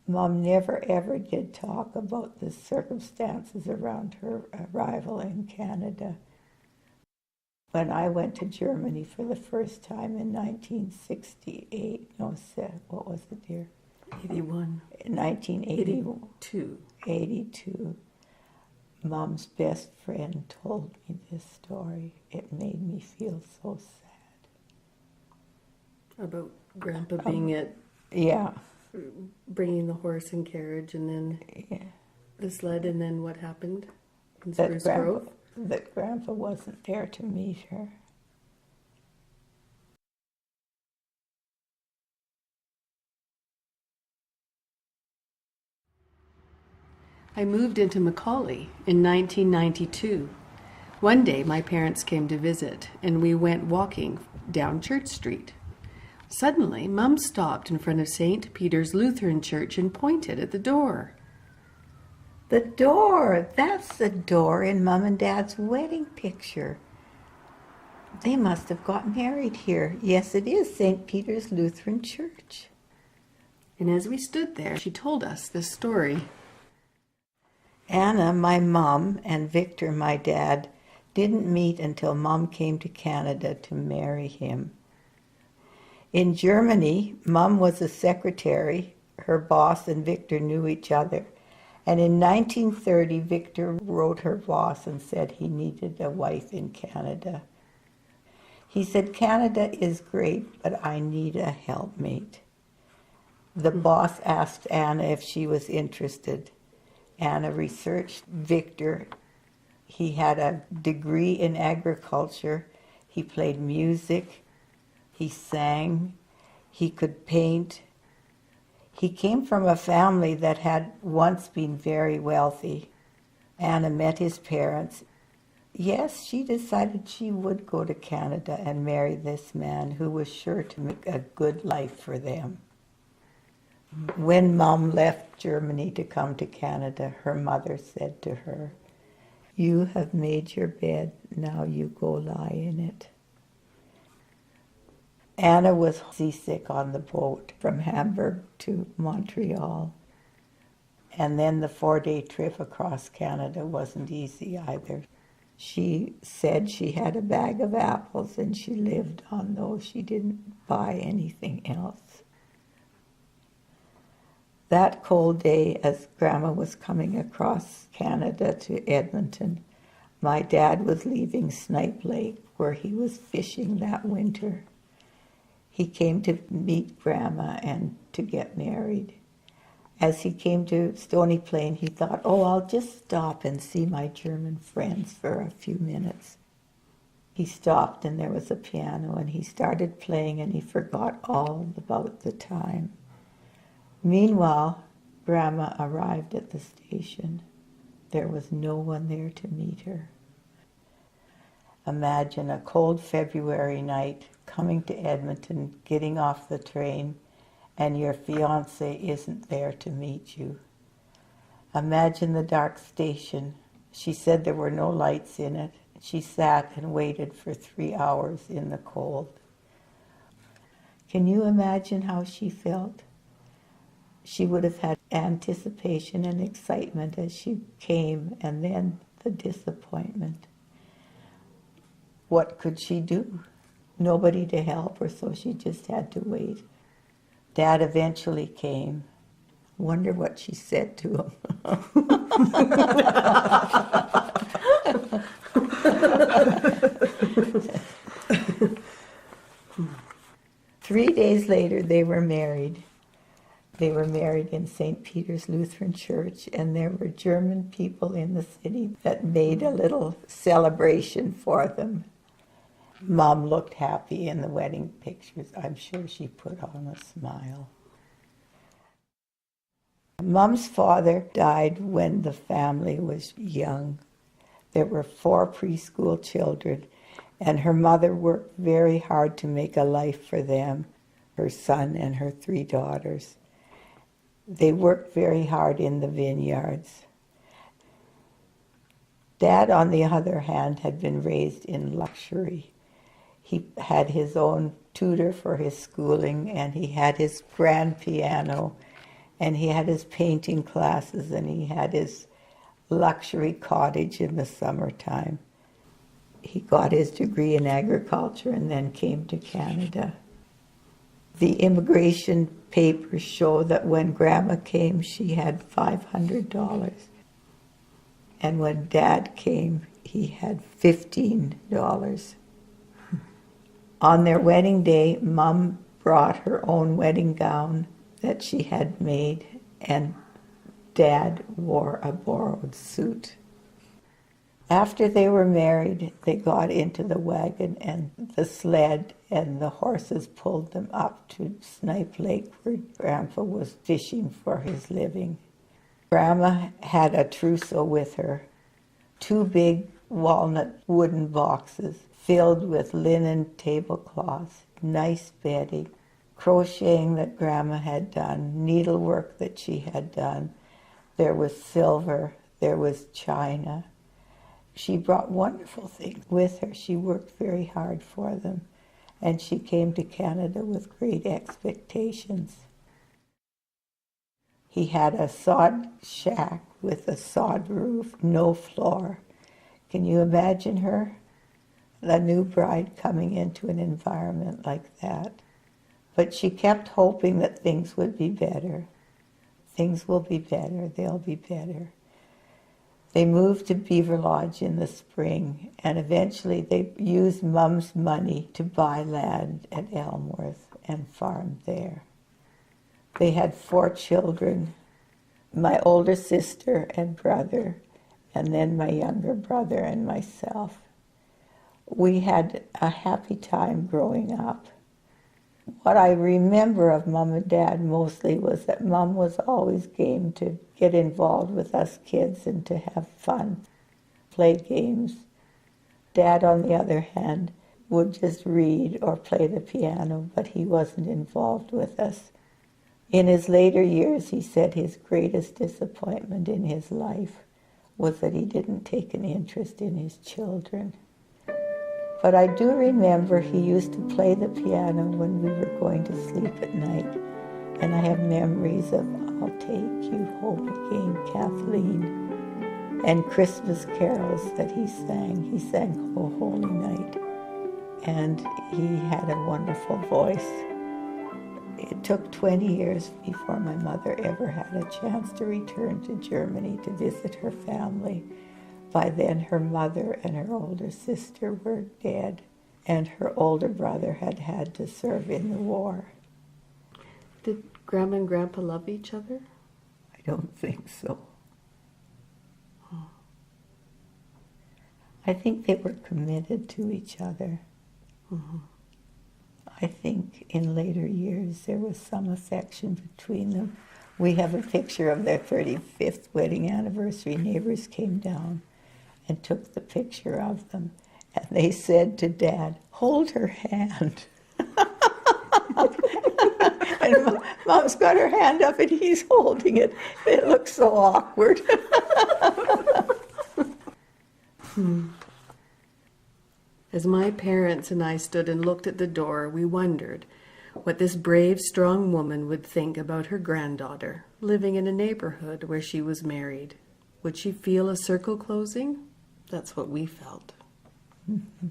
Mom never ever did talk about the circumstances around her arrival in Canada. When I went to Germany for the first time in 1968, what was it, dear? 81. 1982. 82. Mom's best friend told me this story. It made me feel so sad. About Grandpa being at... Yeah. Bringing the horse and carriage and then the sled, and then what happened in Spruce Grove? That Grandpa wasn't there to meet her. I moved into Macaulay in 1992. One day my parents came to visit and we went walking down Church Street. Suddenly, Mum stopped in front of St. Peter's Lutheran Church and pointed at the door. The door! That's the door in Mum and Dad's wedding picture. They must have got married here. Yes, it is St. Peter's Lutheran Church. And as we stood there, she told us this story. Anna, my mom, and Victor, my dad, didn't meet until Mom came to Canada to marry him. In Germany, Mom was a secretary. Her boss and Victor knew each other. And in 1930, Victor wrote her boss and said he needed a wife in Canada. He said, "Canada is great, but I need a helpmate." The boss asked Anna if she was interested. Anna researched Victor. He had a degree in agriculture. He played music. He sang, he could paint. He came from a family that had once been very wealthy. Anna met his parents. Yes, she decided she would go to Canada and marry this man who was sure to make a good life for them. When Mom left Germany to come to Canada, her mother said to her, "You have made your bed, now you go lie in it." Anna was seasick on the boat from Hamburg to Montreal. And then the 4-day trip across Canada wasn't easy either. She said she had a bag of apples and she lived on those. She didn't buy anything else. That cold day, as Grandma was coming across Canada to Edmonton, my dad was leaving Snipe Lake, where he was fishing that winter. He came to meet Grandma and to get married. As he came to Stony Plain, he thought, I'll just stop and see my German friends for a few minutes. He stopped and there was a piano and he started playing and he forgot all about the time. Meanwhile, Grandma arrived at the station. There was no one there to meet her. Imagine a cold February night, coming to Edmonton, getting off the train, and your fiancé isn't there to meet you. Imagine the dark station. She said there were no lights in it. She sat and waited for 3 hours in the cold. Can you imagine how she felt? She would have had anticipation and excitement as she came, and then the disappointment. What could she do? Nobody to help her, so she just had to wait. Dad eventually came. Wonder what she said to him. 3 days later, they were married. They were married in St. Peter's Lutheran Church, and there were German people in the city that made a little celebration for them. Mom looked happy in the wedding pictures. I'm sure she put on a smile. Mom's father died when the family was young. There were 4 preschool children, and her mother worked very hard to make a life for them, her son and her 3 daughters. They worked very hard in the vineyards. Dad, on the other hand, had been raised in luxury. He had his own tutor for his schooling, and he had his grand piano, And he had his painting classes, and he had his luxury cottage in the summertime. He got his degree in agriculture and then came to Canada. The immigration papers show that when Grandma came, she had $500. And when Dad came, he had $15. On their wedding day, Mom brought her own wedding gown that she had made, and Dad wore a borrowed suit. After they were married, they got into the wagon and the sled, and the horses pulled them up to Snipe Lake, where Grandpa was fishing for his living. Grandma had a trousseau with her, 2 big walnut wooden boxes filled with linen tablecloths, nice bedding, crocheting that Grandma had done, needlework that she had done. There was silver, there was china. She brought wonderful things with her. She worked very hard for them, and she came to Canada with great expectations. He had a sod shack with a sod roof, no floor. Can you imagine her, the new bride, coming into an environment like that? But she kept hoping that things would be better. Things will be better, they'll be better. They moved to Beaver Lodge in the spring, and eventually they used Mom's money to buy land at Elmworth and farmed there. They had 4 children, my older sister and brother, and then my younger brother and myself. We had a happy time growing up. What I remember of Mom and Dad mostly was that Mom was always game to get involved with us kids and to have fun, play games. Dad, on the other hand, would just read or play the piano, but he wasn't involved with us. In his later years, he said his greatest disappointment in his life was that he didn't take an interest in his children. But I do remember he used to play the piano when we were going to sleep at night. And I have memories of I'll Take You Home Again, Kathleen, and Christmas carols that he sang. He sang O Holy Night, and he had a wonderful voice. It took 20 years before my mother ever had a chance to return to Germany to visit her family. By then, her mother and her older sister were dead, and her older brother had had to serve in the war. Did Grandma and Grandpa love each other? I don't think so. Oh. I think they were committed to each other. Mm-hmm. I think in later years there was some affection between them. We have a picture of their 35th wedding anniversary. Neighbors came down and took the picture of them. And they said to Dad, "Hold her hand." And Mom's got her hand up and he's holding it. It looks so awkward. As my parents and I stood and looked at the door, we wondered what this brave, strong woman would think about her granddaughter living in a neighborhood where she was married. Would she feel a circle closing? That's what we felt. Mm-hmm.